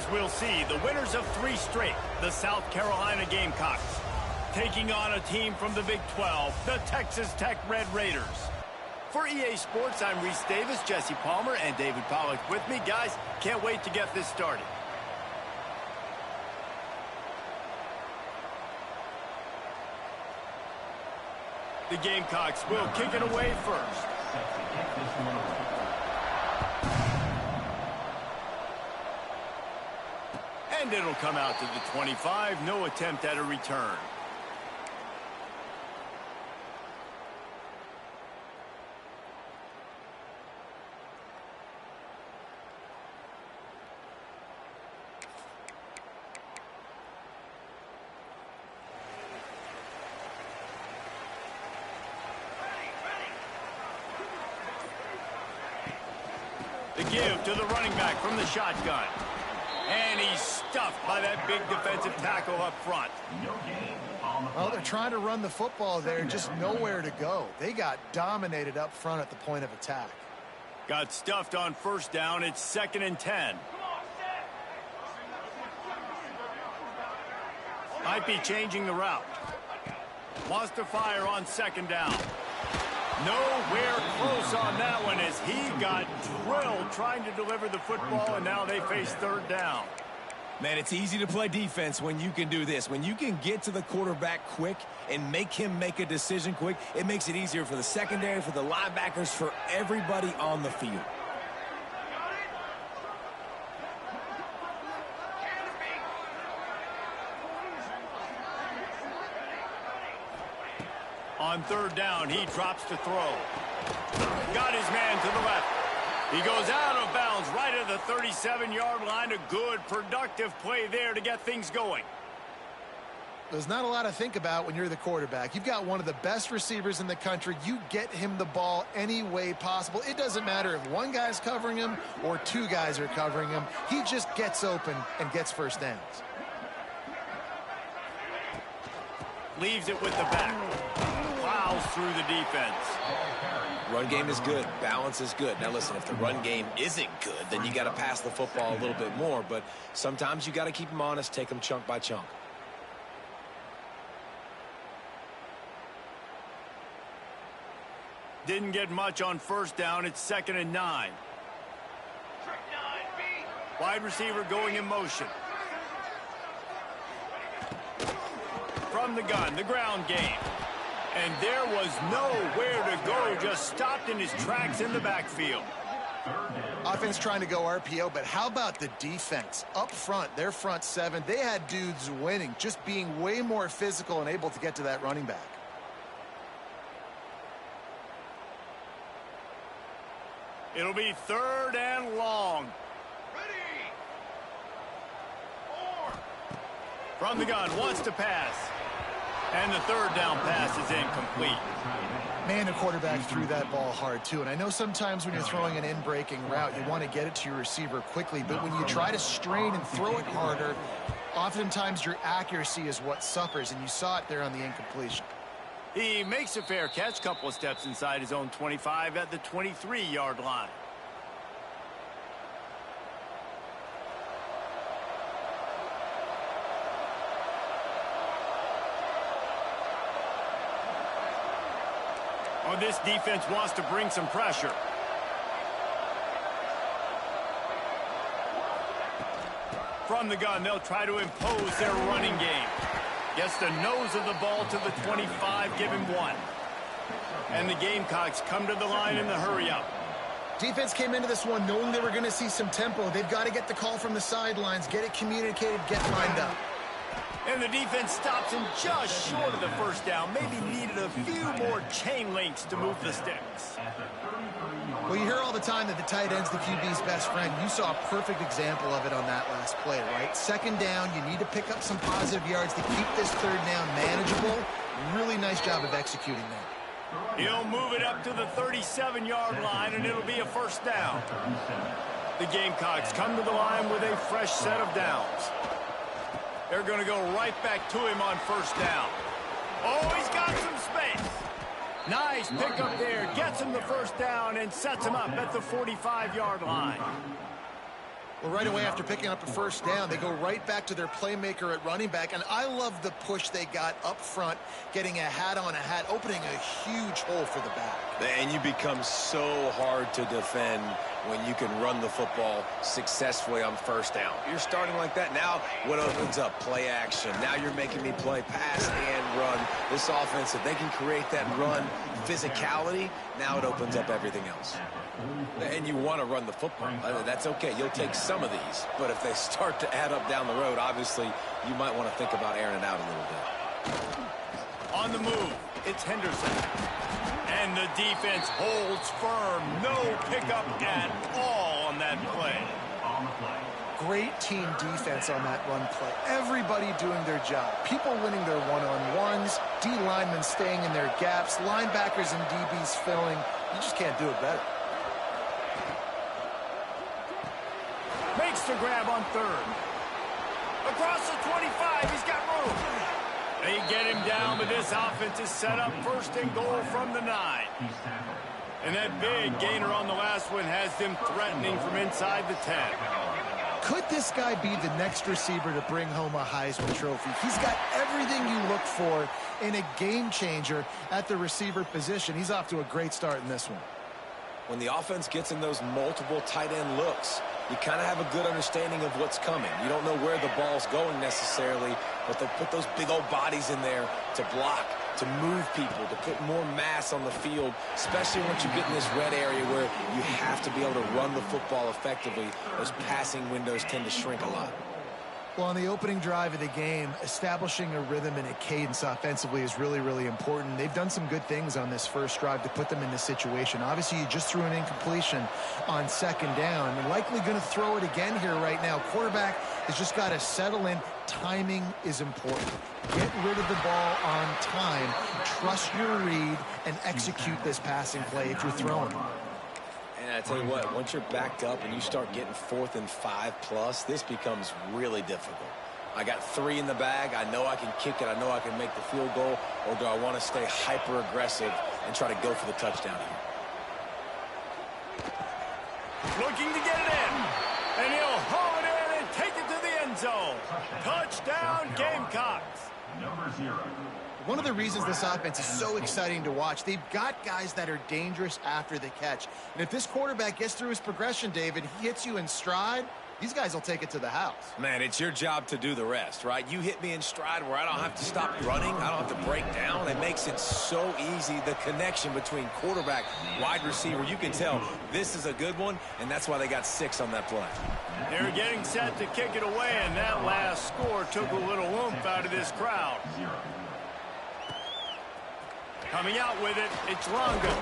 As we'll see, the winners of 3 straight, the South Carolina Gamecocks, taking on a team from the Big 12, the Texas Tech Red Raiders. For EA Sports, I'm Reese Davis, Jesse Palmer, and David Pollack with me. Guys, can't wait to get this started. The Gamecocks will kick it away first. And it'll come out to the 25. No attempt at a return. The give to the running back from the shotgun. And he's stuffed by that big defensive tackle up front. Well, they're trying to run the football there, just nowhere to go. They got dominated up front at the point of attack. Got stuffed on first down. It's 2nd and 10. Might be changing the route. Wants to fire on 2nd down. Nowhere close on that one as he got drilled trying to deliver the football, and now they face 3rd down. Man, it's easy to play defense when you can do this. When you can get to the quarterback quick and make him make a decision quick, it makes it easier for the secondary, for the linebackers, for everybody on the field. On 3rd down, he drops to throw. Got his man to the left. He goes out of bounds right at the 37-yard line. A good, productive play there to get things going. There's not a lot to think about when you're the quarterback. You've got one of the best receivers in the country. You get him the ball any way possible. It doesn't matter if one guy's covering him or 2 guys are covering him. He just gets open and gets first downs. Leaves it with the back. Plows through the defense. Run game is good. Balance is good. Now, listen, if the run game isn't good, then you got to pass the football a little bit more. But sometimes you got to keep them honest, take them chunk by chunk. Didn't get much on first down. It's 2nd and 9. Wide receiver going in motion. From the gun, the ground game. And there was nowhere to go, just stopped in his tracks in the backfield. Offense trying to go RPO, but how about the defense? Up front, their front 7, they had dudes winning, just being way more physical and able to get to that running back. It'll be 3rd and long. Ready. 4. From the gun, wants to pass. And the 3rd down pass is incomplete. Man, the quarterback threw that ball hard, too. And I know sometimes when you're throwing an in-breaking route, you want to get it to your receiver quickly. But when you try to strain and throw it harder, oftentimes your accuracy is what suffers. And you saw it there on the incompletion. He makes a fair catch, couple of steps inside his own 25 at the 23-yard line. Oh, this defense wants to bring some pressure. From the gun, they'll try to impose their running game. Gets the nose of the ball to the 25, give him 1. And the Gamecocks come to the line in the hurry-up. Defense came into this one knowing they were going to see some tempo. They've got to get the call from the sidelines, get it communicated, get lined up. And the defense stops him just short of the first down. Maybe needed a few more chain links to move the sticks. Well, you hear all the time that the tight end's the QB's best friend. You saw a perfect example of it on that last play, right? 2nd down, you need to pick up some positive yards to keep this 3rd down manageable. Really nice job of executing that. He'll move it up to the 37-yard line, and it'll be a first down. The Gamecocks come to the line with a fresh set of downs. They're going to go right back to him on first down. Oh, he's got some space. Nice pickup there. Gets him the first down and sets him up at the 45-yard line. Well, right away after picking up a first down, they go right back to their playmaker at running back. And I love the push they got up front, getting a hat on a hat, opening a huge hole for the back. And you become so hard to defend when you can run the football successfully on first down. You're starting like that. Now what opens up? Play action. Now you're making me play pass and run. This offense, if they can create that run physicality, now it opens up everything else. And you want to run the football. That's okay. You'll take some of these. But if they start to add up down the road, obviously you might want to think about airing it out a little bit. On the move, it's Henderson. And the defense holds firm. No pickup at all on that play. Great team defense on that run play. Everybody doing their job. People winning their one-on-ones, D linemen staying in their gaps, linebackers and DBs filling. You just can't do it better. Makes the grab on third. Across the 25, he's got room. They get him down, but this offense is set up first and goal from the 9. And that big gainer on the last one has them threatening from inside the 10. Could this guy be the next receiver to bring home a Heisman Trophy? He's got everything you look for in a game changer at the receiver position. He's off to a great start in this one. When the offense gets in those multiple tight end looks, you kind of have a good understanding of what's coming. You don't know where the ball's going necessarily, but they'll put those big old bodies in there to block, to move people, to put more mass on the field, especially once you get in this red area where you have to be able to run the football effectively. Those passing windows tend to shrink a lot. Well, on the opening drive of the game, establishing a rhythm and a cadence offensively is really, really important. They've done some good things on this first drive to put them in this situation. Obviously, you just threw an incompletion on second down. You're likely going to throw it again here right now. Quarterback has just got to settle in. Timing is important. Get rid of the ball on time. Trust your read and execute this passing play if you're throwing. And I tell you what, once you're backed up and you start getting 4th and 5+, this becomes really difficult. I got 3 in the bag. I know I can kick it. I know I can make the field goal. Or do I want to stay hyper aggressive and try to go for the touchdown here? Looking to get it in. And he'll haul it in and take it to the end zone. Touchdown, Gamecocks. Number 0. One of the reasons this offense is so exciting to watch, they've got guys that are dangerous after the catch. And if this quarterback gets through his progression, David, he hits you in stride, these guys will take it to the house. Man, it's your job to do the rest, right? You hit me in stride where I don't have to stop running. I don't have to break down. It makes it so easy. The connection between quarterback, wide receiver, you can tell this is a good one, and that's why they got 6 on that play. They're getting set to kick it away, and that last score took a little oomph out of this crowd. Coming out with it, it's Longo.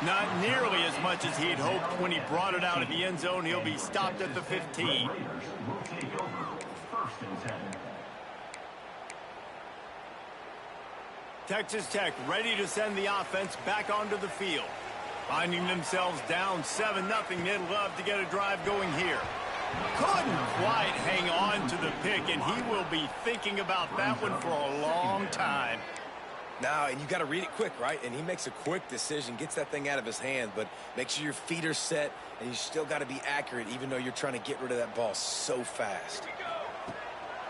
Not nearly as much as he'd hoped when he brought it out of the end zone. He'll be stopped at the 15. Texas Tech ready to send the offense back onto the field. Finding themselves down 7-0, they'd love to get a drive going here. Couldn't quite hang on to the pick, and he will be thinking about that one for a long time. Now, and you got to read it quick, right? And he makes a quick decision, gets that thing out of his hand, but make sure your feet are set, and you still got to be accurate, even though you're trying to get rid of that ball so fast.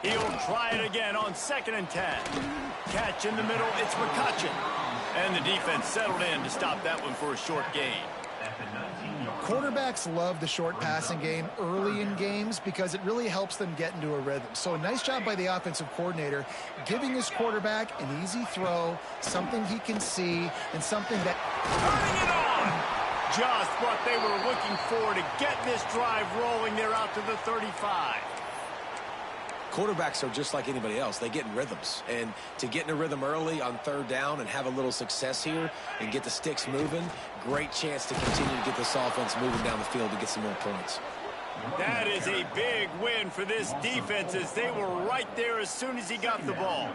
He'll try it again on 2nd and 10. Catch in the middle, it's McCutcheon. And the defense settled in to stop that one for a short gain. Quarterbacks love the short passing game early in games because it really helps them get into a rhythm. So a nice job by the offensive coordinator giving his quarterback an easy throw, something he can see, and something that... Turning it on! Just what they were looking for to get this drive rolling. They're out to the 35. Quarterbacks are just like anybody else. They get in rhythms. And to get in a rhythm early on 3rd down and have a little success here and get the sticks moving, great chance to continue to get this offense moving down the field to get some more points. That is a big win for this defense as they were right there as soon as he got the ball.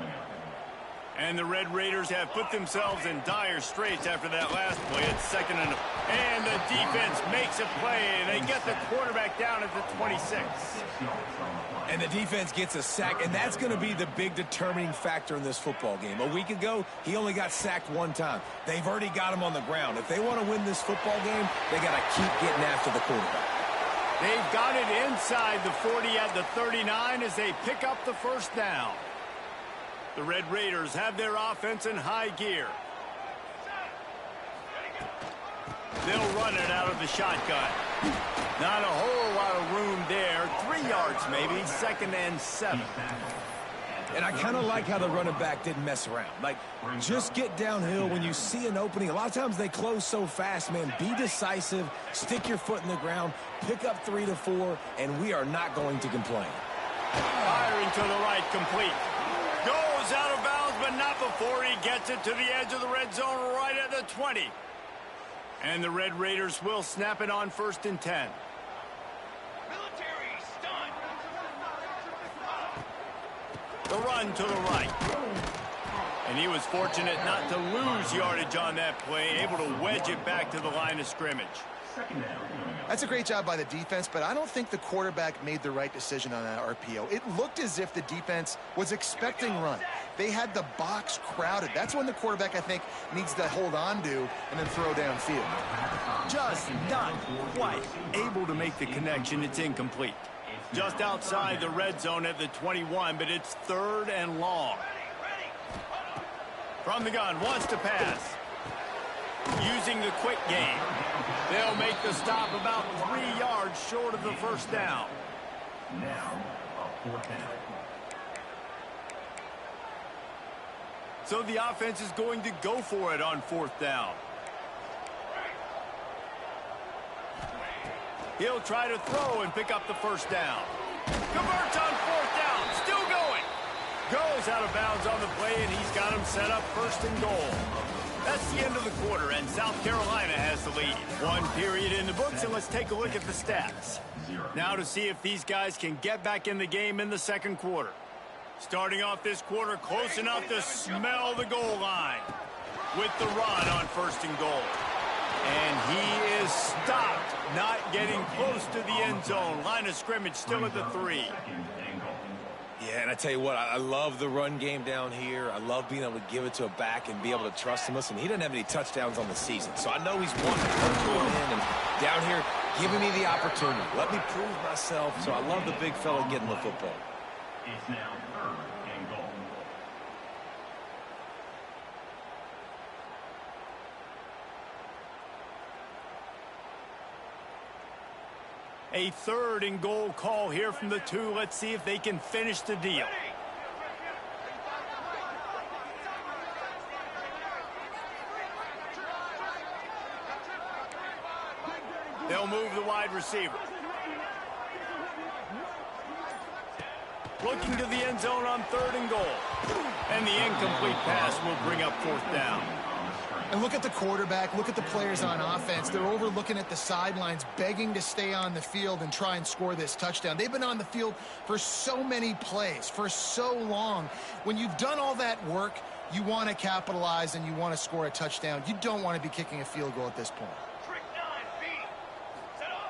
And the Red Raiders have put themselves in dire straits after that last play. It's 2nd and the defense makes a play, and they get the quarterback down at the 26. And the defense gets a sack, and that's going to be the big determining factor in this football game. A week ago, he only got sacked 1 time. They've already got him on the ground. If they want to win this football game, they got to keep getting after the quarterback. They've got it inside the 40 at the 39 as they pick up the first down. The Red Raiders have their offense in high gear. They'll run it out of the shotgun. Not a whole lot of room there. 3 yards maybe, 2nd and 7. And I kind of like how the running back didn't mess around. Like, just get downhill when you see an opening. A lot of times they close so fast, man. Be decisive, stick your foot in the ground, pick up 3 to 4, and we are not going to complain. Firing to the right, complete. Goes out of bounds, but not before he gets it to the edge of the red zone right at the 20. And the Red Raiders will snap it on 1st and 10. The run to the right. And he was fortunate not to lose yardage on that play, able to wedge it back to the line of scrimmage. That's a great job by the defense, but I don't think the quarterback made the right decision on that RPO. It looked as if the defense was expecting run. They had the box crowded. That's when the quarterback, I think, needs to hold on to and then throw downfield. Just not quite able to make the connection. It's incomplete. Just outside the red zone at the 21, but it's 3rd and long. From the gun, wants to pass. Using the quick game. They'll make the stop about 3 yards short of the first down. Now, a 4th down. So the offense is going to go for it on 4th down. He'll try to throw and pick up the first down. Converts on 4th down. Still going. Goes out of bounds on the play, and he's got him set up 1st and goal. That's the end of the quarter, and South Carolina has the lead. 1 period in the books, and let's take a look at the stats. Now to see if these guys can get back in the game in the 2nd quarter. Starting off this quarter close enough to smell the goal line with the run on 1st and goal. And he is stopped, not getting close to the end zone. Line of scrimmage still at the 3. Yeah, and I tell you what, I love the run game down here. I love being able to give it to a back and be able to trust him. Listen, he doesn't have any touchdowns on the season, so I know he's wanting to come to an end. And down here, giving me the opportunity. Let me prove myself, so I love the big fella getting the football. It's now 3rd and goal. A 3rd and goal call here from the 2. Let's see if they can finish the deal. They'll move the wide receiver. Looking to the end zone on 3rd and goal. And the incomplete pass will bring up 4th down. And look at the quarterback, look at the players on offense. They're overlooking at the sidelines, begging to stay on the field and try and score this touchdown. They've been on the field for so many plays, for so long. When you've done all that work, you want to capitalize and you want to score a touchdown. You don't want to be kicking a field goal at this point.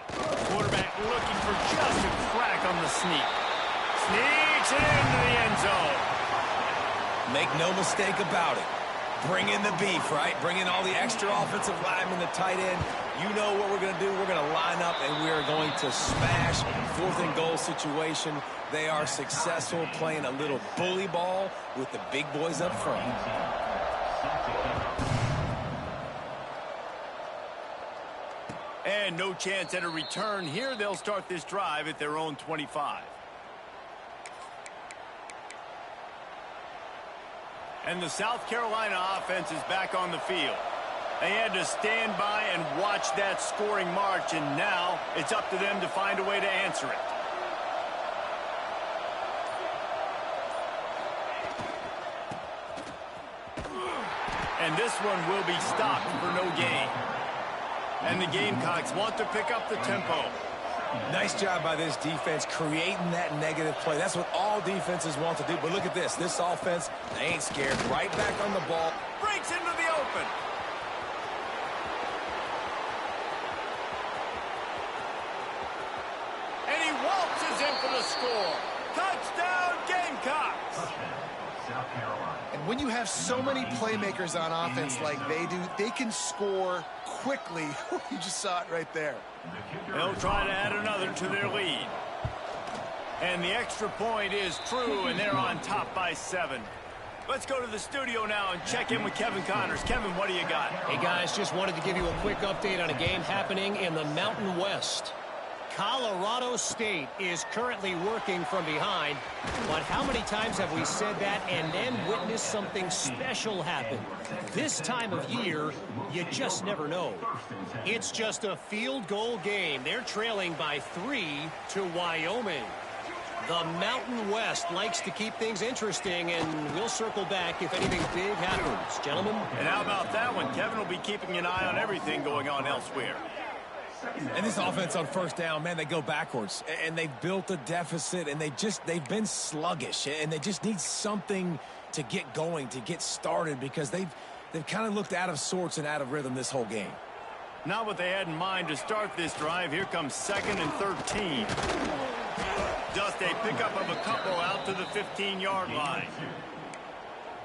Quarterback looking for just a crack on the sneak. Sneaks it into the end zone. Make no mistake about it. Bring in the beef, right? Bring in all the extra offensive linemen, the tight end. You know what we're going to do. We're going to line up, and we are going to smash 4th and goal situation. They are successful playing a little bully ball with the big boys up front. And no chance at a return here. They'll start this drive at their own 25. And the South Carolina offense is back on the field. They had to stand by and watch that scoring march, and now it's up to them to find a way to answer it. And this one will be stopped for no gain. And the Gamecocks want to pick up the tempo. Nice job by this defense creating that negative play. That's what all defenses want to do. But look at this. This offense, they ain't scared. Right back on the ball. Breaks into the open. And he waltzes in for the score. Touchdown, Gamecocks. Touchdown, South Carolina. And When you have so many playmakers on offense like they do, they can score quickly. You just saw it right there. They'll try to add another to their lead. And the extra point is true, and they're on top by 7. Let's go to the studio now and check in with Kevin Connors. Kevin, what do you got? Hey, guys, just wanted to give you a quick update on a game happening in the Mountain West. Colorado State is currently working from behind, but how many times have we said that and then witnessed something special happen? This time of year, you just never know. It's just a field goal game. They're trailing by 3 to Wyoming. The Mountain West likes to keep things interesting, and we'll circle back if anything big happens. Gentlemen? And how about that one? Kevin will be keeping an eye on everything going on elsewhere. And this offense on first down, man, they go backwards. And they've built a deficit, and they've been sluggish. And they just need something to get going, to get started, because they've kind of looked out of sorts and out of rhythm this whole game. Not what they had in mind to start this drive. Here comes 2nd and 13. Just a pickup of a couple out to the 15-yard line.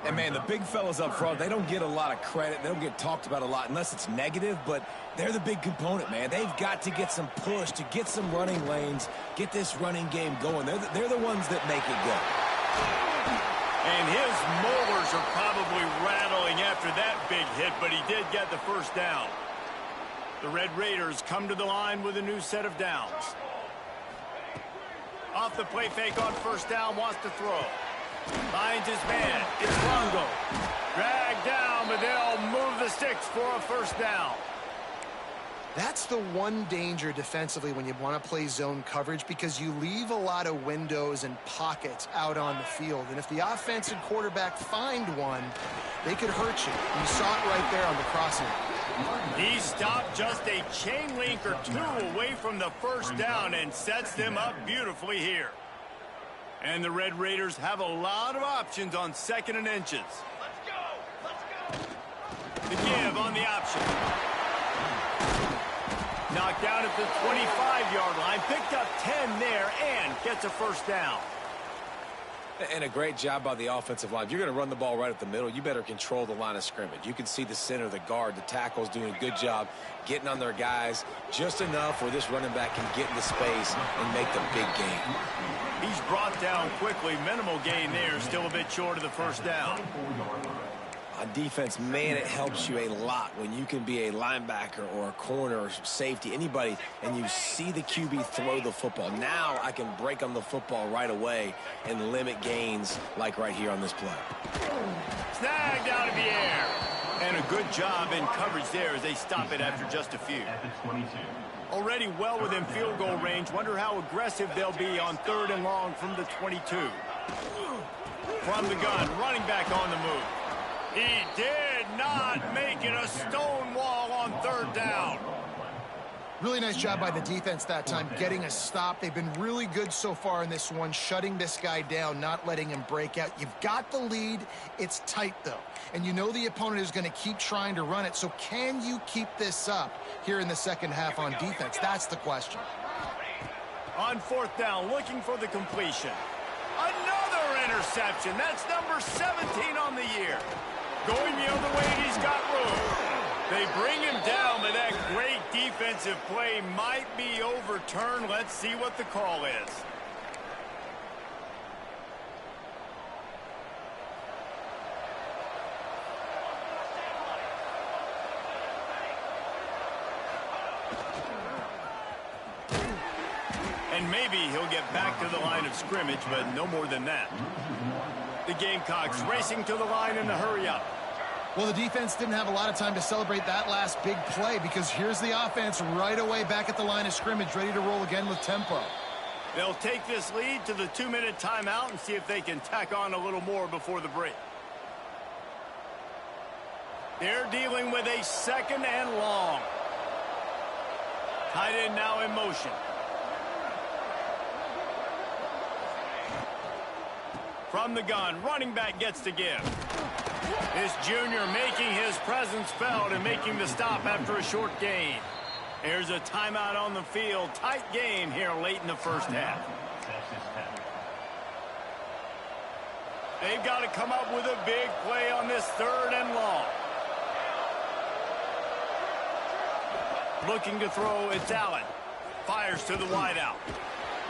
And, man, the big fellas up front, they don't get a lot of credit. They don't get talked about a lot unless it's negative, but they're the big component, man. They've got to get some push, to get some running lanes, get this running game going. They're the ones that make it go. And his molars are probably rattling after that big hit, but he did get the first down. The Red Raiders come to the line with a new set of downs. Off the play fake on first down, wants to throw. Finds his man. It's Longo. Dragged down, but they'll move the sticks for a first down. That's the one danger defensively when you want to play zone coverage, because you leave a lot of windows and pockets out on the field. And if the offense and quarterback find one, they could hurt you. You saw it right there on the crossing. He stopped just a chain link or two away from the first down and sets them up beautifully here. And the Red Raiders have a lot of options on 2nd and inches. Let's go! The give on the option. Knocked down at the 25-yard line. Picked up 10 there and gets a first down. And a great job by the offensive line. If you're going to run the ball right at the middle, you better control the line of scrimmage. You can see the center, the guard, the tackles doing a good job getting on their guys just enough where this running back can get into space and make the big gain. He's brought down quickly. Minimal gain there. Still a bit short of the first down. On defense, man, it helps you a lot when you can be a linebacker or a corner or safety, anybody, and you see the QB throw the football. Now I can break on the football right away and limit gains like right here on this play. Snagged out of the air. And a good job in coverage there as they stop it after just a few. Already well within field goal range. Wonder how aggressive they'll be on 3rd and long from the 22. From the gun, running back on the move. He did not make it a stone wall on 3rd down. Really nice job by the defense that time, getting a stop. They've been really good so far in this one, shutting this guy down, not letting him break out. You've got the lead. It's tight, though. And you know the opponent is going to keep trying to run it. So can you keep this up here in the second half on defense? That's the question. On 4th down, looking for the completion. Another interception. That's number 17 on the year. Going the other way, and he's got room. They bring him down, but that great defensive play might be overturned. Let's see what the call is. And maybe he'll get back to the line of scrimmage, but no more than that. The Gamecocks racing to the line in a hurry-up. Well, the defense didn't have a lot of time to celebrate that last big play, because here's the offense right away back at the line of scrimmage, ready to roll again with tempo. They'll take this lead to the 2-minute timeout and see if they can tack on a little more before the break. They're dealing with a 2nd and long. Tight end now in motion. From the gun, running back gets to give. This junior making his presence felt and making the stop after a short gain. There's a timeout on the field. Tight game here late in the first half. They've got to come up with a big play on this 3rd and long. Looking to throw, it's Allen. Fires to the wideout.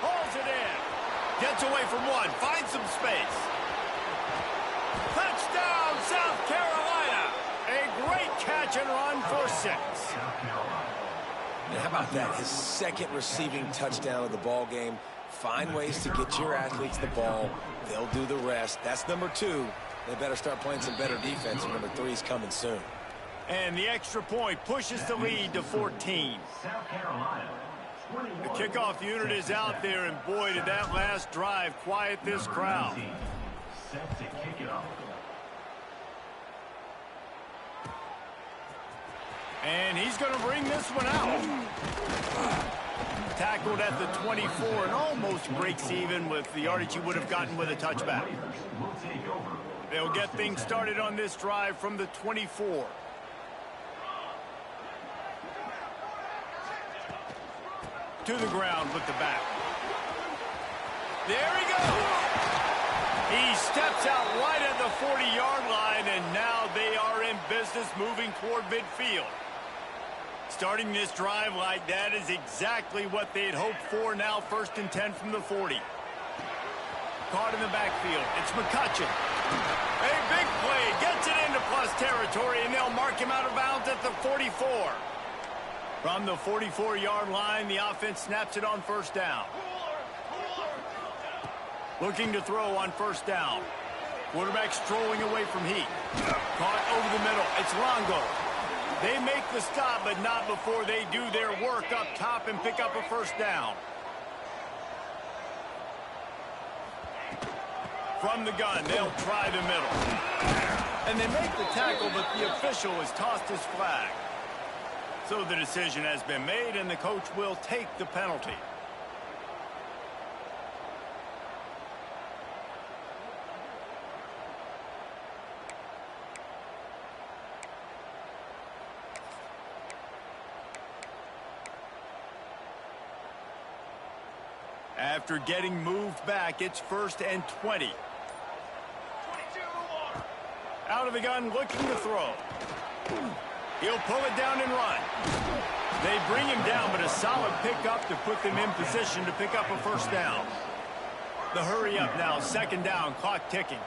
Hauls it in. Gets away from one. Finds some space. Touchdown, South Carolina. A great catch and run for 6. And how about that? His 2nd receiving touchdown of the ball game. Find ways to get your athletes the ball. They'll do the rest. That's number 2. They better start playing some better defense. Number 3 is coming soon. And the extra point pushes the lead to 14. South Carolina. The kickoff unit is out there, and boy, did that last drive quiet this crowd. Set to kick it off. And he's going to bring this one out. Tackled at the 24 and almost breaks even with the yardage he would have gotten with a touchback. They'll get things started on this drive from the 24. To the ground with the back. There he goes. He steps out right at the 40-yard line, and now they are in business moving toward midfield. Starting this drive like that is exactly what they'd hoped for. Now 1st and 10 from the 40. Caught in the backfield. It's McCutcheon. A big play. Gets it into plus territory, and they'll mark him out of bounds at the 44. From the 44-yard line, the offense snaps it on 1st down. Looking to throw on 1st down. Quarterback strolling away from Heat. Caught over the middle. It's Longo. They make the stop, but not before they do their work up top and pick up a 1st down. From the gun, they'll try the middle. And they make the tackle, but the official has tossed his flag. So the decision has been made, and the coach will take the penalty. After getting moved back, it's 1st and 20. Out of the gun, looking to throw. He'll pull it down and run. They bring him down, but a solid pickup to put them in position to pick up a 1st down. The hurry up now, 2nd down, clock ticking.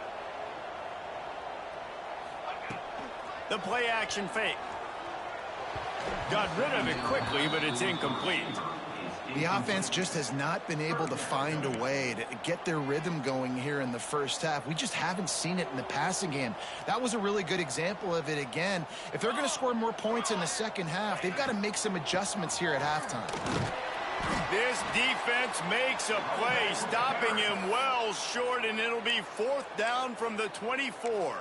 The play action fake. Got rid of it quickly, but it's incomplete. The offense just has not been able to find a way to get their rhythm going here in the 1st half. We just haven't seen it in the passing game. That was a really good example of it again. If they're going to score more points in the 2nd half, they've got to make some adjustments here at halftime. This defense makes a play, stopping him well short, and it'll be 4th down from the 24.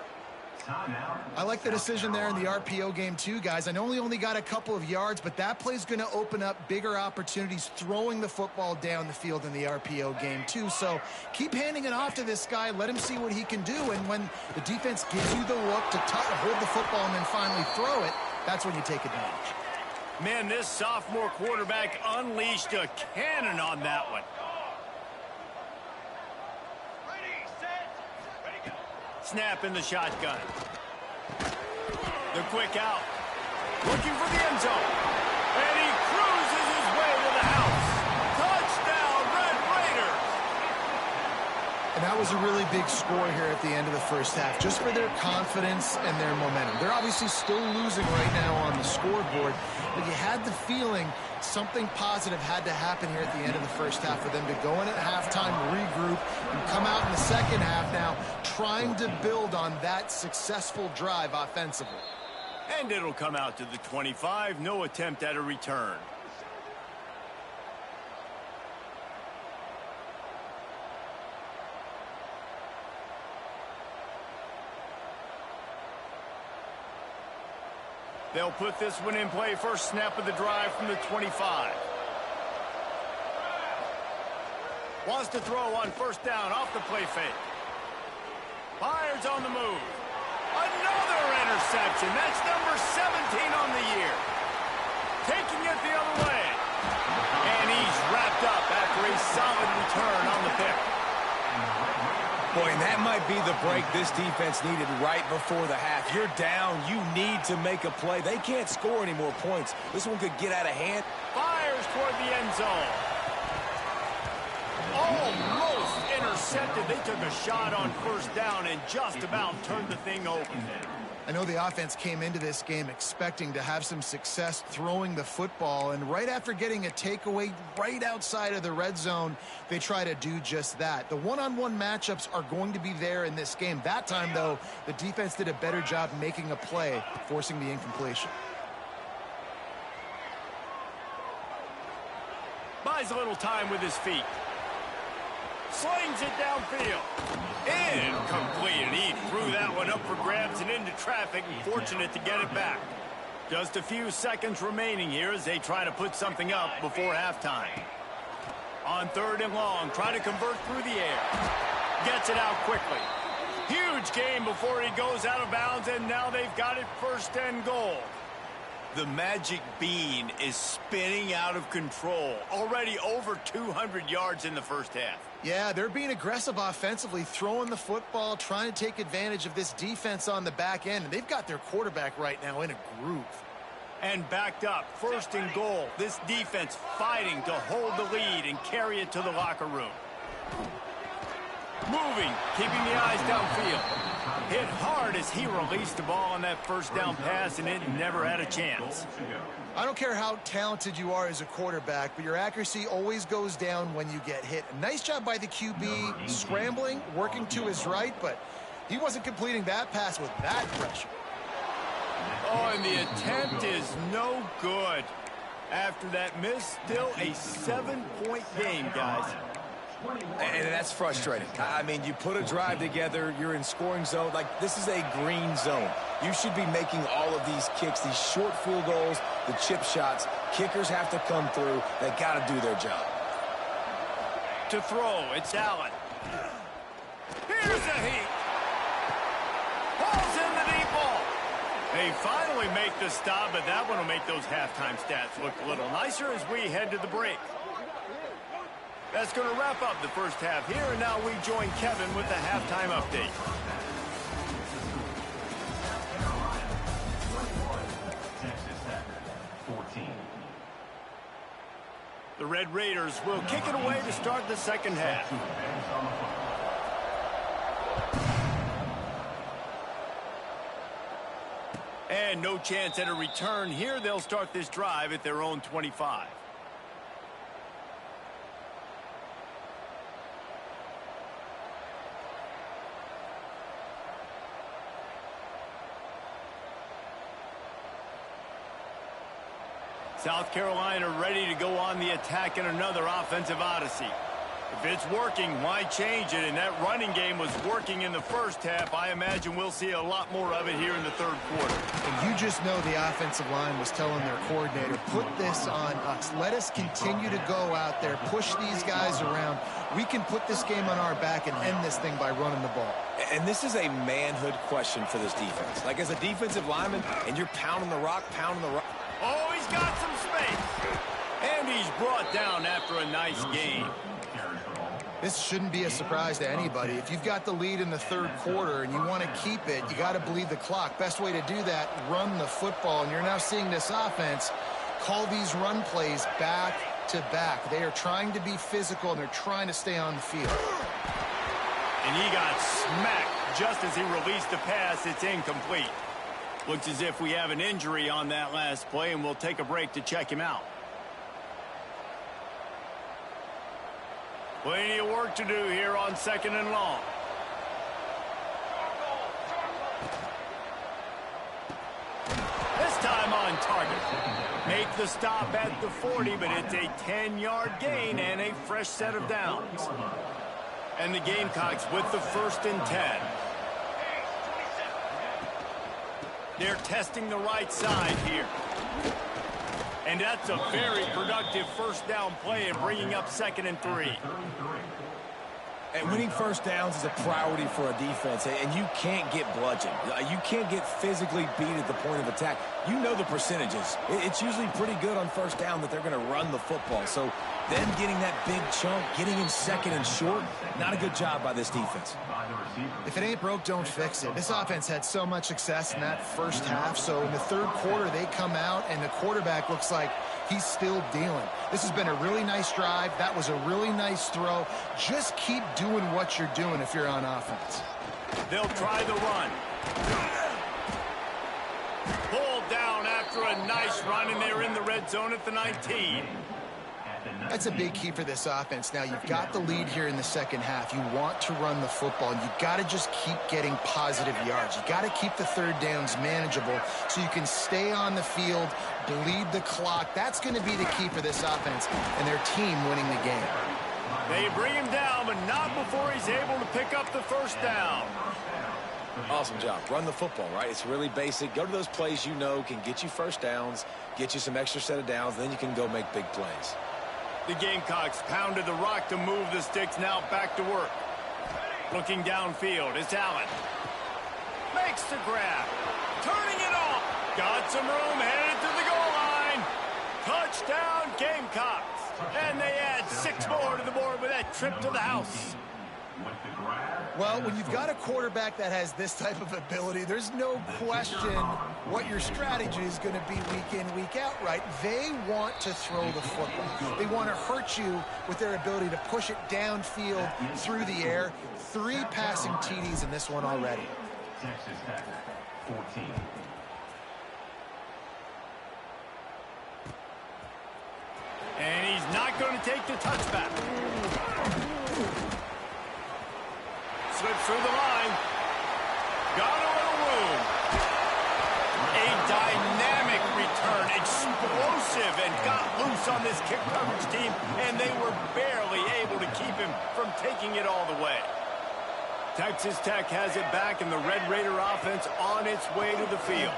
I like the decision there in the RPO game too, guys. I know he only got a couple of yards, but that play's going to open up bigger opportunities throwing the football down the field in the RPO game too. So keep handing it off to this guy. Let him see what he can do. And when the defense gives you the look to hold the football and then finally throw it, that's when you take advantage. Man, this sophomore quarterback unleashed a cannon on that one. Snap in the shotgun. The quick out. Looking for the end zone. And he cruises his way to the house. Touchdown, Red Raiders. And that was a really big score here at the end of the 1st half, just for their confidence and their momentum. They're obviously still losing right now on the scoreboard, but you had the feeling something positive had to happen here at the end of the 1st half for them to go in at halftime, regroup, and come out in the 2nd half now trying to build on that successful drive offensively. And it'll come out to the 25. No attempt at a return. They'll put this one in play. First snap of the drive from the 25. Wants to throw on 1st down off the play fake. Fires on the move. Another interception. That's number 17 on the year. Taking it the other way. And he's wrapped up after a solid return on the pick. Boy, and that might be the break this defense needed right before the half. You're down. You need to make a play. They can't score any more points. This one could get out of hand. Fires toward the end zone. Almost intercepted. They took a shot on first down and just about turned the thing over. I know the offense came into this game expecting to have some success throwing the football, and right after getting a takeaway right outside of the red zone, they try to do just that. The one-on-one matchups are going to be there in this game. That time, though, the defense did a better job making a play, forcing the incompletion. Buys a little time with his feet. Slings it downfield. Incomplete, and he threw that one up for grabs and into traffic, and fortunate to get it back. Just a few seconds remaining here as they try to put something up before halftime. On 3rd and long, trying to convert through the air. Gets it out quickly. Huge gain before he goes out of bounds, and now they've got it 1st and goal. The magic bean is spinning out of control. Already over 200 yards in the first half. Yeah, they're being aggressive offensively, throwing the football, trying to take advantage of this defense on the back end. And they've got their quarterback right now in a groove. And backed up, 1st and goal. This defense fighting to hold the lead and carry it to the locker room. Moving, keeping the eyes downfield. Hit hard as he released the ball on that 1st down pass, and it never had a chance. I don't care how talented you are as a quarterback, but your accuracy always goes down when you get hit. A nice job by the QB, scrambling, working to his right, but he wasn't completing that pass with that pressure. Oh, and the attempt is no good. After that miss, still a 7-point game, guys. And that's frustrating. I mean, you put a drive together, you're in scoring zone. Like, this is a green zone. You should be making all of these kicks, these short field goals, the chip shots. Kickers have to come through. They got to do their job. To throw, it's Allen. Here's a heat. Pulls in the deep ball. They finally make the stop, but that one will make those halftime stats look a little nicer as we head to the break. That's going to wrap up the first half here, and now we join Kevin with the halftime update. The Red Raiders will kick it away to start the second half. And no chance at a return here. They'll start this drive at their own 25. South Carolina ready to go on the attack in another offensive odyssey. If it's working, why change it? And that running game was working in the first half. I imagine we'll see a lot more of it here in the 3rd quarter. And you just know the offensive line was telling their coordinator, put this on us. Let us continue to go out there, push these guys around. We can put this game on our back and end this thing by running the ball. And this is a manhood question for this defense. Like, as a defensive lineman, and you're pounding the rock. Oh, he's got some space. And he's brought down after a nice game. This shouldn't be a surprise to anybody. If you've got the lead in the 3rd quarter and you want to keep it, you got to bleed the clock. Best way to do that, run the football. And you're now seeing this offense call these run plays back to back. They are trying to be physical, and they're trying to stay on the field. And he got smacked just as he released the pass. It's incomplete. Looks as if we have an injury on that last play, and we'll take a break to check him out. Plenty of work to do here on 2nd and long. This time on target. Make the stop at the 40, but it's a 10-yard gain and a fresh set of downs. And the Gamecocks with the 1st and 10. They're testing the right side here. And that's a very productive 1st down play and bringing up 2nd and 3. And winning first downs is a priority for a defense, and you can't get bludgeoned. You can't get physically beat at the point of attack. You know the percentages. It's usually pretty good on first down that they're going to run the football. So them getting that big chunk, getting in second and short, not a good job by this defense. If it ain't broke, don't fix it. This offense had so much success in that first half, so in the third quarter they come out and the quarterback looks like he's still dealing. This has been a really nice drive. That was a really nice throw. Just keep doing what you're doing if you're on offense. They'll try the run. Pulled down after a nice run, and they're in the red zone at the 19. That's a big key for this offense. Now, you've got the lead here in the second half. You want to run the football, and you've got to just keep getting positive yards. You've got to keep the third downs manageable so you can stay on the field, bleed the clock. That's going to be the key for this offense and their team winning the game. They bring him down, but not before he's able to pick up the first down. Awesome job. Run the football, right? It's really basic. Go to those plays you know can get you first downs, get you some extra set of downs, then you can go make big plays. The Gamecocks pounded the rock to move the sticks, now back to work. Looking downfield, it's Allen. Makes the grab. Turning it off. Got some room, headed to the goal line. Touchdown, Gamecocks. And they add 6 more to the board with that trip to the house. Well, when you've got a quarterback that has this type of ability, there's no question what your strategy is going to be week in, week out, right? They want to throw the football. They want to hurt you with their ability to push it downfield through the air. 3 passing TDs in this one already. Texas Tech, 14. And he's not going to take the touchback. Slips through the line. Got a little room. A dynamic return. Explosive and got loose on this kick coverage team, and they were barely able to keep him from taking it all the way. Texas Tech has it back, and the Red Raider offense on its way to the field.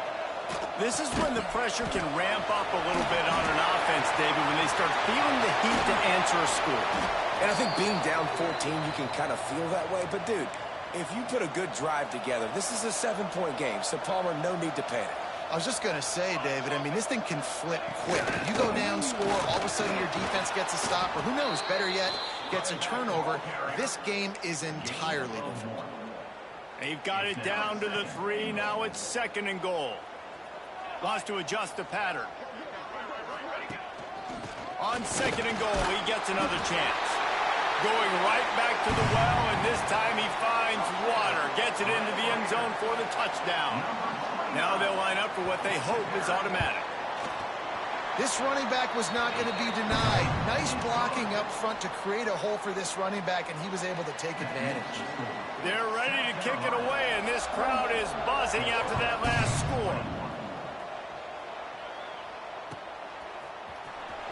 This is when the pressure can ramp up a little bit on an offense, David, when they start feeling the heat to answer a score. And I think being down 14, you can kind of feel that way. But, dude, if you put a good drive together, this is a 7-point game. So, Palmer, no need to panic. I was just going to say, David, I mean, this thing can flip quick. You go down, score, all of a sudden your defense gets a stop, or who knows, better yet, gets a turnover. This game is entirely different. They've got it down to the 3. Now it's 2nd and goal. Wants to adjust the pattern. On 2nd and goal, he gets another chance. Going right back to the well, and this time he finds water. Gets it into the end zone for the touchdown. Now they'll line up for what they hope is automatic. This running back was not going to be denied. Nice blocking up front to create a hole for this running back, and he was able to take advantage. They're ready to kick it away, and this crowd is buzzing after that last score.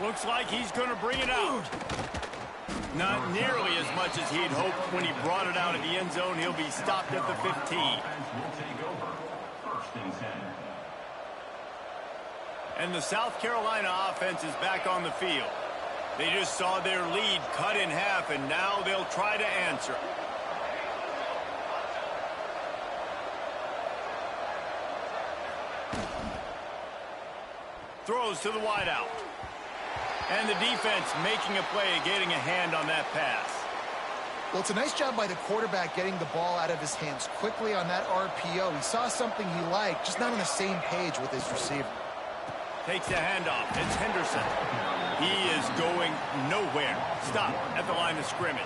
Looks like he's going to bring it out. Not nearly as much as he'd hoped when he brought it out of the end zone. He'll be stopped at the 15. And the South Carolina offense is back on the field. They just saw their lead cut in half, and now they'll try to answer. Throws to the wideout. And the defense making a play, getting a hand on that pass. Well, it's a nice job by the quarterback getting the ball out of his hands quickly on that RPO. He saw something he liked, just not on the same page with his receiver. Takes the handoff. It's Henderson. He is going nowhere. Stop at the line of scrimmage.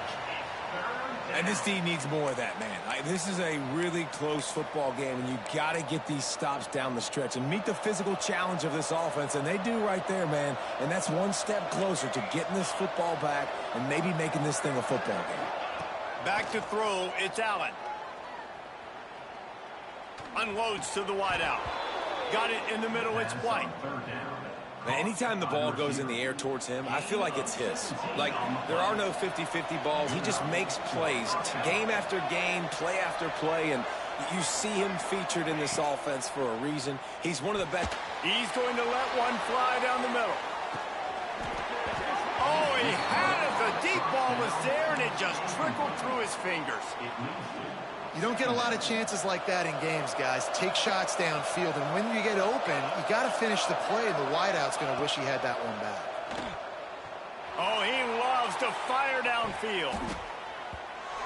And this team needs more of that, man. This is a really close football game, and you got to get these stops down the stretch and meet the physical challenge of this offense, and they do right there, man. And that's one step closer to getting this football back and maybe making this thing a football game. Back to throw, it's Allen. Unloads to the wideout. Got it in the middle, it's White. Anytime the ball goes in the air towards him, I feel like it's his. Like, there are no 50-50 balls. He just makes plays, game after game, play after play, and you see him featured in this offense for a reason. He's one of the best. He's going to let one fly down the middle. Oh, he had it. The deep ball was there, and it just trickled through his fingers. You don't get a lot of chances like that in games, guys. Take shots downfield, and when you get open, you got to finish the play, and the wideout's going to wish he had that one back. Oh, he loves to fire downfield.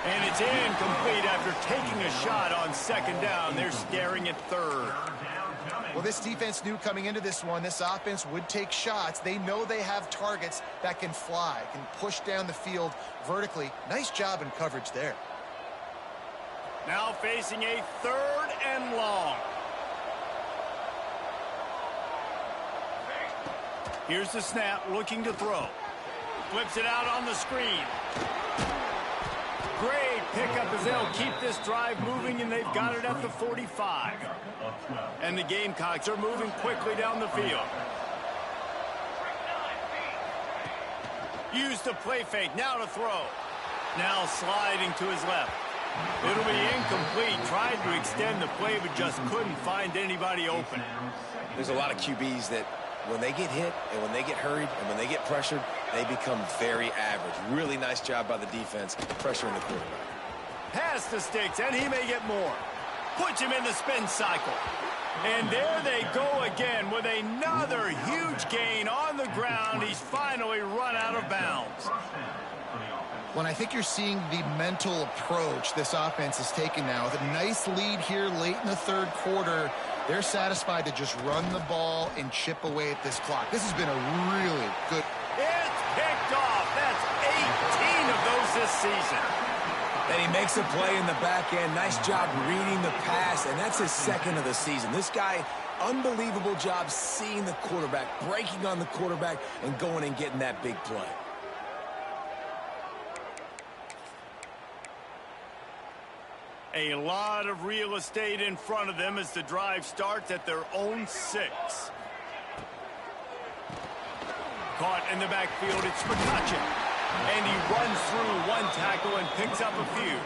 And it's incomplete after taking a shot on second down. They're staring at third. Well, this defense knew coming into this one, this offense would take shots. They know they have targets that can fly, can push down the field vertically. Nice job in coverage there. Now facing a 3rd and long. Here's the snap, looking to throw. Flips it out on the screen. Great pickup as they'll keep this drive moving, and they've got it at the 45. And the Gamecocks are moving quickly down the field. Use the play fake, now to throw. Now sliding to his left. It'll be incomplete. Tried to extend the play, but just couldn't find anybody open. There's a lot of QBs that when they get hit and when they get hurried and when they get pressured, they become very average. Really nice job by the defense pressuring the quarterback. Pass the sticks, and he may get more. Puts him in the spin cycle. And there they go again with another huge gain on the ground. He's finally run out of bounds. When I think you're seeing the mental approach this offense is taking now, with a nice lead here late in the 3rd quarter, they're satisfied to just run the ball and chip away at this clock. This has been a really good... It's picked off. That's 18 of those this season. And he makes a play in the back end. Nice job reading the pass, and that's his 2nd of the season. This guy, unbelievable job seeing the quarterback, breaking on the quarterback, and going and getting that big play. A lot of real estate in front of them as the drive starts at their own 6. Caught in the backfield, it's McCutcheon. And he runs through one tackle and picks up a few.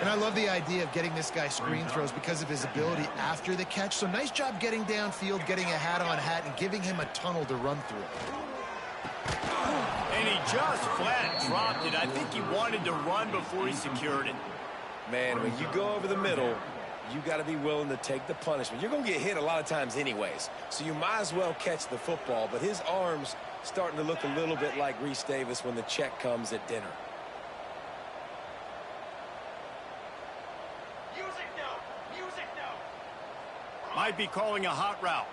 And I love the idea of getting this guy screen throws because of his ability after the catch. So nice job getting downfield, getting a hat-on-hat, and giving him a tunnel to run through. And he just flat dropped it. I think he wanted to run before he secured it. Man, when you go over the middle, you got to be willing to take the punishment. You're going to get hit a lot of times anyways, so you might as well catch the football. But his arm's starting to look a little bit like Reese Davis when the check comes at dinner. Music no! Music no! Might be calling a hot route.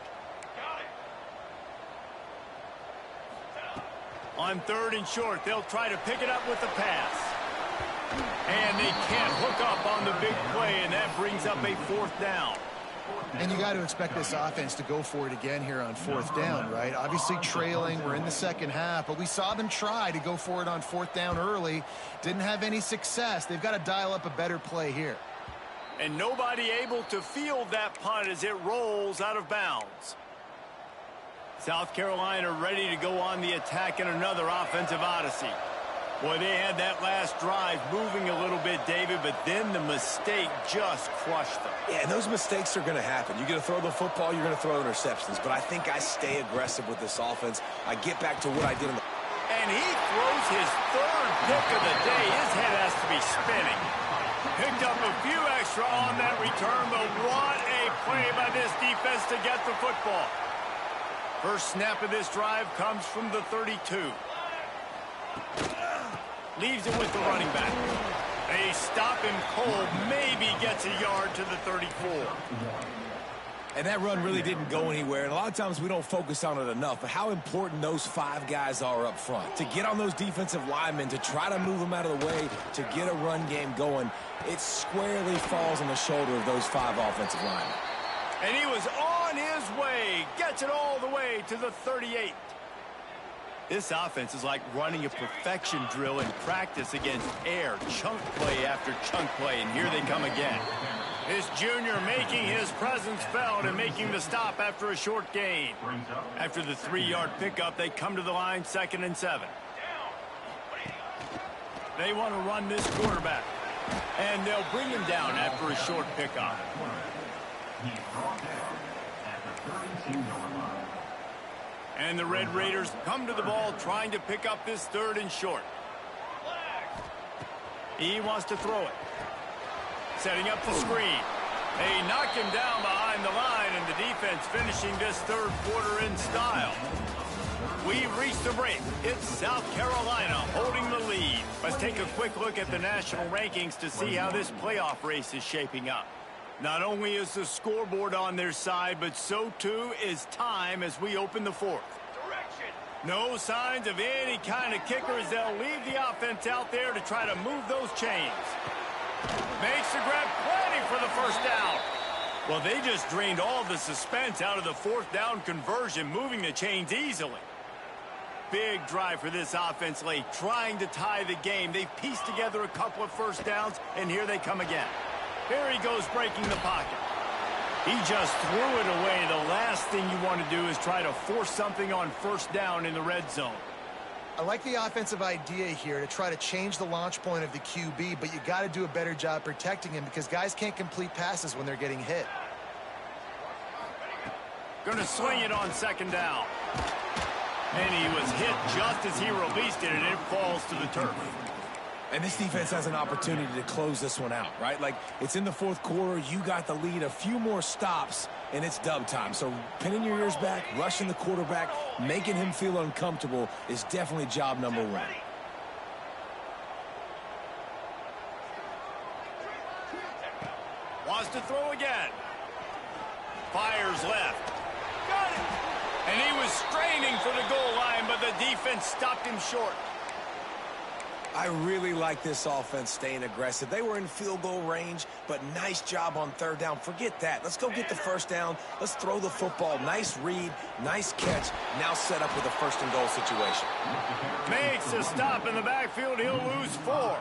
On 3rd and short, they'll try to pick it up with the pass. And they can't hook up on the big play, and that brings up a 4th down. And you got to expect this offense to go for it again here on 4th down, right? Obviously trailing, we're in the 2nd half, but we saw them try to go for it on 4th down early. Didn't have any success. They've got to dial up a better play here. And nobody able to field that punt as it rolls out of bounds. South Carolina ready to go on the attack in another offensive odyssey. Boy, they had that last drive moving a little bit, David, but then the mistake just crushed them. Yeah, and those mistakes are going to happen. You're going to throw the football, you're going to throw interceptions. But I think I stay aggressive with this offense. I get back to what I did in the... And he throws his 3rd pick of the day. His head has to be spinning. Picked up a few extra on that return, but what a play by this defense to get the football. First snap of this drive comes from the 32. Leaves it with the running back. They stop him cold. Maybe gets a yard to the 34. And that run really didn't go anywhere. And a lot of times we don't focus on it enough. But how important those 5 guys are up front. To get on those defensive linemen, to try to move them out of the way, to get a run game going, it squarely falls on the shoulder of those 5 offensive linemen. And he was on his way. Gets it all the way to the 38. This offense is like running a perfection drill in practice against air. Chunk play after chunk play, and here they come again. This junior making his presence felt and making the stop after a short gain. After the 3-yard pickup, they come to the line 2nd and 7. They want to run this quarterback, and they'll bring him down after a short pickup. And the Red Raiders come to the ball trying to pick up this 3rd and short. He wants to throw it. Setting up the screen. They knock him down behind the line, and the defense finishing this 3rd quarter in style. We've reached the break. It's South Carolina holding the lead. Let's take a quick look at the national rankings to see how this playoff race is shaping up. Not only is the scoreboard on their side, but so too is time as we open the 4th. No signs of any kind of kickers. They'll leave the offense out there to try to move those chains. Makes the grab, plenty for the 1st down. Well, they just drained all the suspense out of the 4th down conversion, moving the chains easily. Big drive for this offense late, trying to tie the game. They've pieced together a couple of 1st downs, and here they come again. Here he goes, breaking the pocket. He just threw it away. The last thing you want to do is try to force something on 1st down in the red zone. I like the offensive idea here to try to change the launch point of the QB, but you got to do a better job protecting him because guys can't complete passes when they're getting hit. Going to swing it on 2nd down. And he was hit just as he released it, and it falls to the turf. And this defense has an opportunity to close this one out, right? Like, it's in the 4th quarter. You got the lead, a few more stops, and it's dub time. So pinning your ears back, rushing the quarterback, making him feel uncomfortable is definitely job number 1. Wants to throw again. Fires left. Got it. And he was straining for the goal line, but the defense stopped him short. I really like this offense staying aggressive. They were in field goal range, but nice job on 3rd down. Forget that. Let's go get the 1st down. Let's throw the football. Nice read, nice catch. Now set up with a 1st and goal situation. Makes a stop in the backfield. He'll lose 4.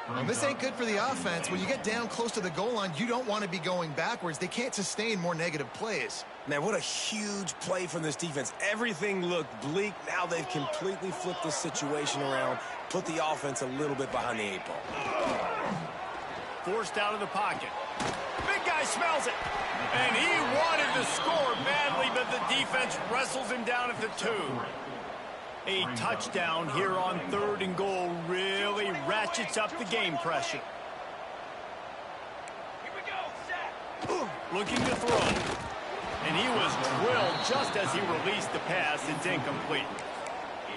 Well, this ain't good for the offense. When you get down close to the goal line, you don't want to be going backwards. They can't sustain more negative plays. Man, what a huge play from this defense. Everything looked bleak. Now they've completely flipped this situation around, put the offense a little bit behind the 8 ball. Forced out of the pocket. Big guy smells it. And he wanted to score badly, but the defense wrestles him down at the 2. A touchdown here on 3rd and goal really ratchets up the game pressure. Looking to throw. And he was drilled just as he released the pass. It's incomplete.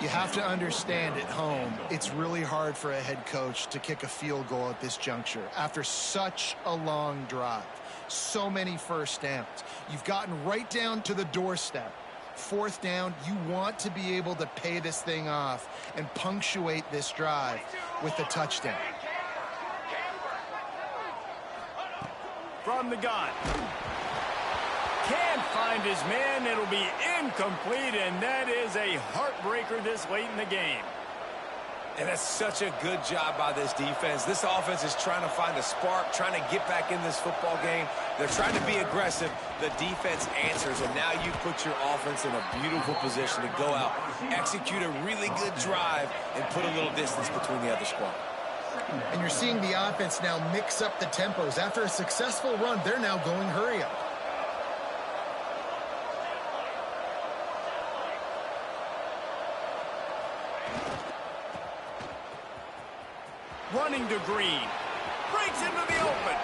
You have to understand at home, it's really hard for a head coach to kick a field goal at this juncture after such a long drive. So many 1st downs. You've gotten right down to the doorstep. 4th down, you want to be able to pay this thing off and punctuate this drive with a touchdown. From the gun. Can't find his man. It'll be incomplete, and that is a heartbreaker this late in the game. And that's such a good job by this defense. This offense is trying to find a spark, trying to get back in this football game. They're trying to be aggressive. The defense answers, and now you put your offense in a beautiful position to go out, execute a really good drive, and put a little distance between the other squad. And you're seeing the offense now mix up the tempos. After a successful run, they're now going hurry up. Running to Green. Breaks into the open.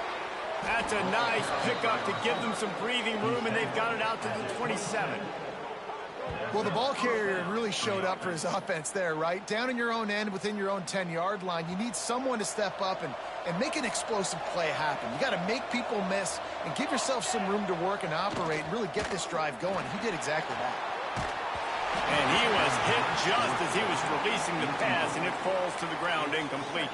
That's a nice pickup to give them some breathing room, and they've got it out to the 27. Well, the ball carrier really showed up for his offense there, right? Down in your own end, within your own 10-yard line, you need someone to step up and make an explosive play happen. You got to make people miss and give yourself some room to work and operate and really get this drive going. He did exactly that. And he was hit just as he was releasing the pass, and it falls to the ground incomplete.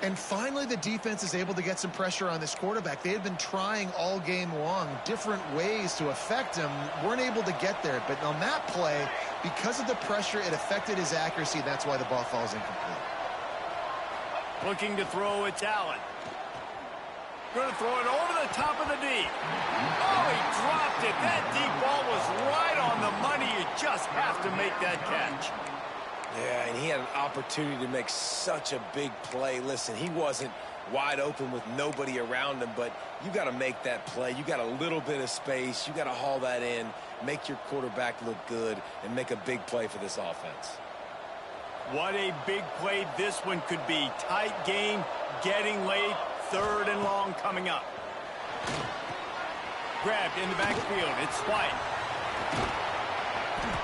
And finally, the defense is able to get some pressure on this quarterback. They had been trying all game long different ways to affect him, weren't able to get there. But on that play, because of the pressure, it affected his accuracy. That's why the ball falls incomplete. Looking to throw, it's Allen. Going to throw it over the top of the D. Oh, he dropped it. That deep ball was right on the money. You just have to make that catch. Yeah, and he had an opportunity to make such a big play. Listen, he wasn't wide open with nobody around him, but you got to make that play. You got a little bit of space. You got to haul that in, make your quarterback look good, and make a big play for this offense. What a big play this one could be. Tight game, getting late, 3rd and long coming up. Grabbed in the backfield. It's White.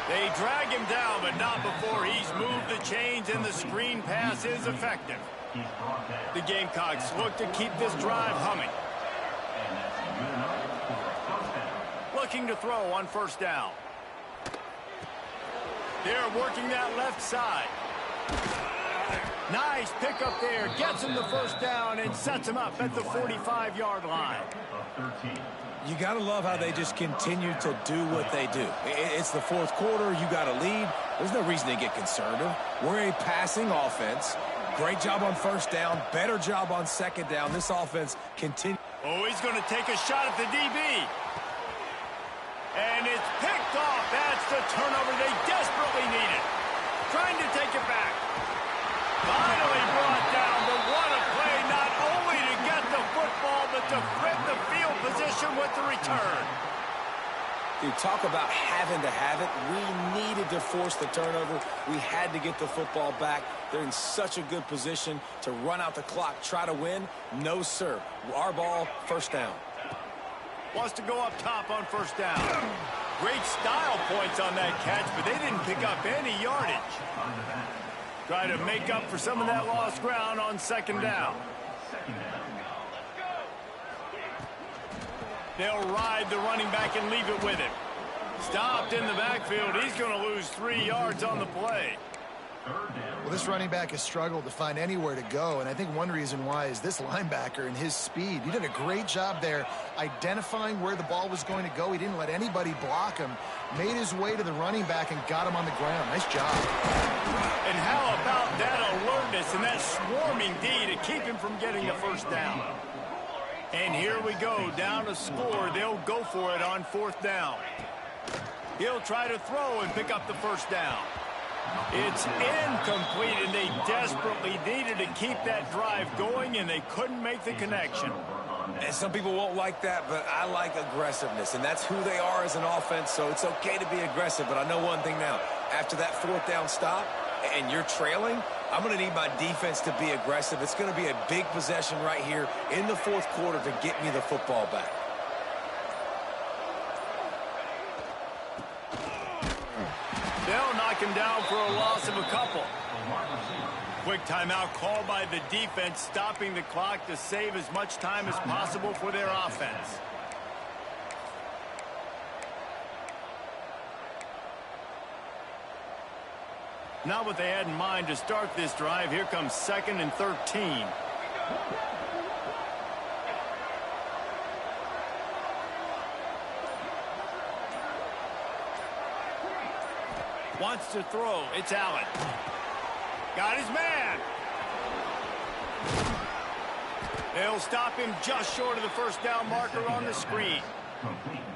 They drag him down, but not before he's moved the chains, and the screen pass is effective. The Gamecocks look to keep this drive humming. Looking to throw on 1st down. They're working that left side. Nice pickup there. Gets him the 1st down and sets him up at the 45-yard line. You got to love how they just continue to do what they do. It's the 4th quarter. You got a lead. There's no reason to get conservative. We're a passing offense. Great job on 1st down. Better job on 2nd down. This offense continues. Oh, he's going to take a shot at the DB. And it's picked off. That's the turnover they desperately needed. Trying to take it back. Finally brought down, but what a play, not only to get the football, but to flip the field position with the return. Dude, talk about having to have it. We needed to force the turnover. We had to get the football back. They're in such a good position to run out the clock, try to win. No, sir. Our ball, 1st down. Wants to go up top on 1st down. Great style points on that catch, but they didn't pick up any yardage. Try to make up for some of that lost ground on 2nd down. They'll ride the running back and leave it with him. Stopped in the backfield. He's going to lose 3 yards on the play. Well, this running back has struggled to find anywhere to go, and I think one reason why is this linebacker and his speed. He did a great job there identifying where the ball was going to go. He didn't let anybody block him, made his way to the running back and got him on the ground. Nice job. And how about that alertness and that swarming D to keep him from getting the 1st down? And here we go, down to score. They'll go for it on 4th down. He'll try to throw and pick up the 1st down. It's incomplete, and they desperately needed to keep that drive going, and they couldn't make the connection. And some people won't like that, but I like aggressiveness, and that's who they are as an offense, so it's okay to be aggressive. But I know one thing now. After that 4th down stop and you're trailing, I'm going to need my defense to be aggressive. It's going to be a big possession right here in the 4th quarter to get me the football back. They'll knock him down for a loss of a couple. Quick timeout called by the defense, stopping the clock to save as much time as possible for their offense. Not what they had in mind to start this drive. Here comes 2nd and 13. Wants to throw. It's Allen. Got his man. They'll stop him just short of the 1st down marker on the screen.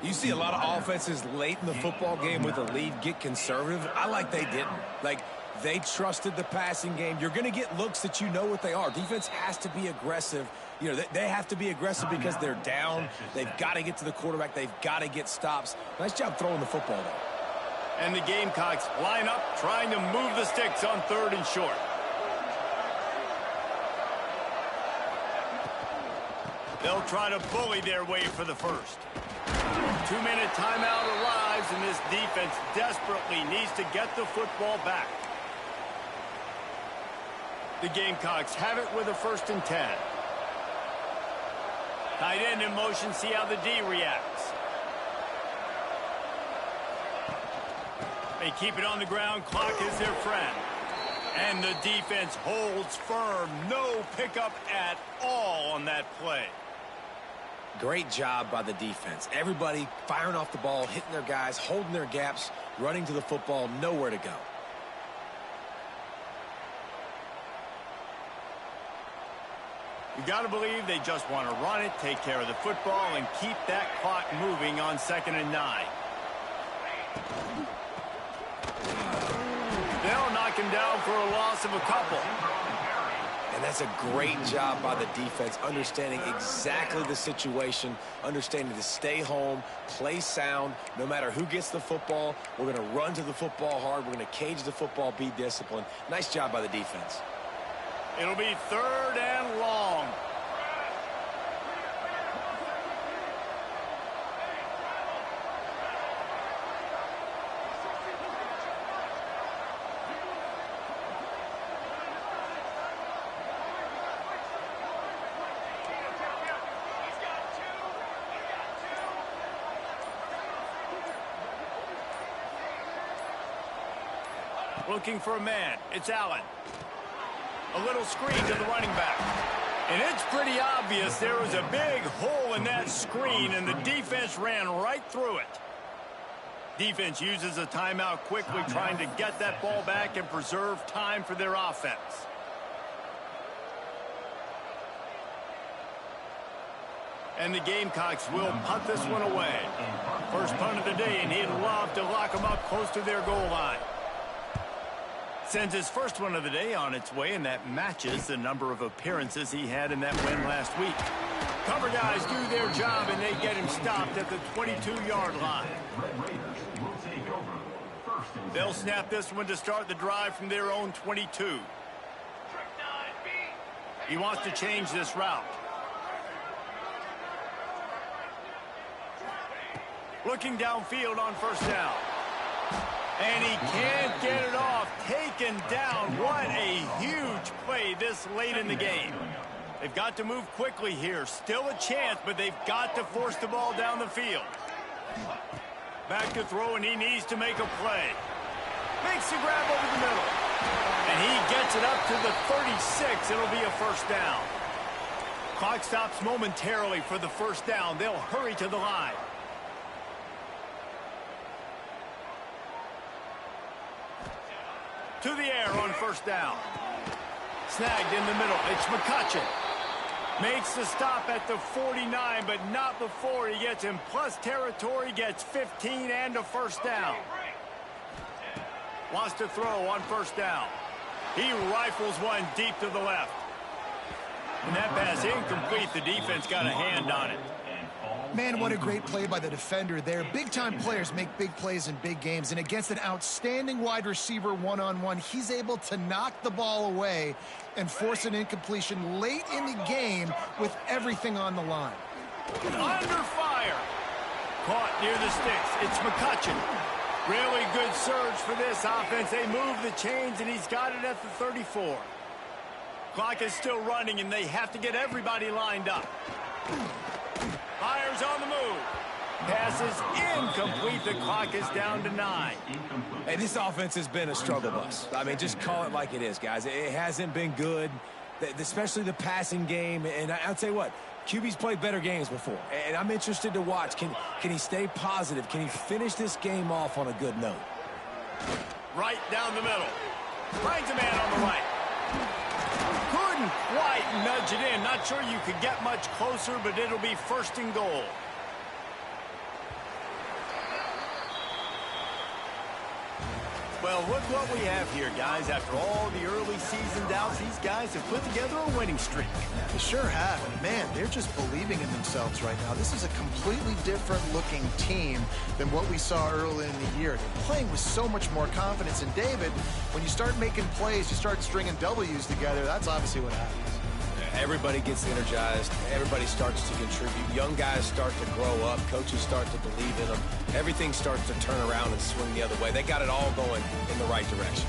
You see a lot of offenses late in the football game with a lead get conservative. I like they didn't. Like, they trusted the passing game. You're going to get looks that you know what they are. Defense has to be aggressive. You know, they have to be aggressive because they're down. They've got to get to the quarterback. They've got to get stops. Nice job throwing the football, though. And the Gamecocks line up, trying to move the sticks on 3rd and short. They'll try to bully their way for the 1st. 2-minute timeout arrives, and this defense desperately needs to get the football back. The Gamecocks have it with a 1st and 10. Tight end in motion, see how the D reacts. They keep it on the ground, clock is their friend. And the defense holds firm, no pickup at all on that play. Great job by the defense. Everybody firing off the ball, hitting their guys, holding their gaps, running to the football, nowhere to go. You got to believe they just want to run it, take care of the football, and keep that clock moving on 2nd and 9. They'll knock him down for a loss of a couple. And that's a great job by the defense, understanding exactly the situation, understanding to stay home, play sound. No matter who gets the football, we're going to run to the football hard. We're going to cage the football, be disciplined. Nice job by the defense. It'll be 3rd and long. Looking for a man. It's Allen. A little screen to the running back. And it's pretty obvious there was a big hole in that screen, and the defense ran right through it. Defense uses a timeout quickly, trying to get that ball back and preserve time for their offense. And the Gamecocks will punt this one away. First punt of the day, and he'd love to lock them up close to their goal line. Sends his first one of the day on its way, and that matches the number of appearances he had in that win last week. Cover guys do their job, and they get him stopped at the 22-yard line. They'll snap this one to start the drive from their own 22. He wants to change this route. Looking downfield on first down. And he can't get it off. Taken down. What a huge play this late in the game. They've got to move quickly here. Still a chance, but they've got to force the ball down the field. Back to throw, and he needs to make a play. Makes the grab over the middle. And he gets it up to the 36. It'll be a first down. Clock stops momentarily for the first down. They'll hurry to the line. To the air on first down. Snagged in the middle. It's McCutcheon. Makes the stop at the 49, but not before he gets in plus territory, gets 15 and a first down. Wants to throw on first down. He rifles one deep to the left. And that pass incomplete. The defense got a hand on it. Man, what a great play by the defender there. Big-time players make big plays in big games, and against an outstanding wide receiver one-on-one, he's able to knock the ball away and force an incompletion late in the game with everything on the line. Under fire. Caught near the sticks. It's McCutcheon. Really good surge for this offense. They move the chains, and he's got it at the 34. Clock is still running, and they have to get everybody lined up. Fires on the move. Pass is incomplete. The clock is down to 9. Hey, this offense has been a struggle bus. I mean, just call it like it is, guys. It hasn't been good, especially the passing game. And I'll tell you what, QB's played better games before. And I'm interested to watch. Can he stay positive? Can he finish this game off on a good note? Right down the middle. Finds a man on the right. Couldn't quite nudge it in. Not sure you could get much closer, but it'll be first and goal. Well, look what we have here, guys. After all the early season doubts, these guys have put together a winning streak. They sure have. And man, they're just believing in themselves right now. This is a completely different looking team than what we saw early in the year. They're playing with so much more confidence. And David, when you start making plays, you start stringing W's together, that's obviously what happens. Everybody gets energized. Everybody starts to contribute. Young guys start to grow up. Coaches start to believe in them. Everything starts to turn around and swing the other way. They got it all going in the right direction.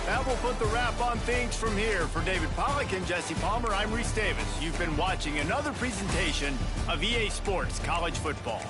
That will put the wrap on things from here. For David Pollack and Jesse Palmer, I'm Reese Davis. You've been watching another presentation of EA Sports College Football.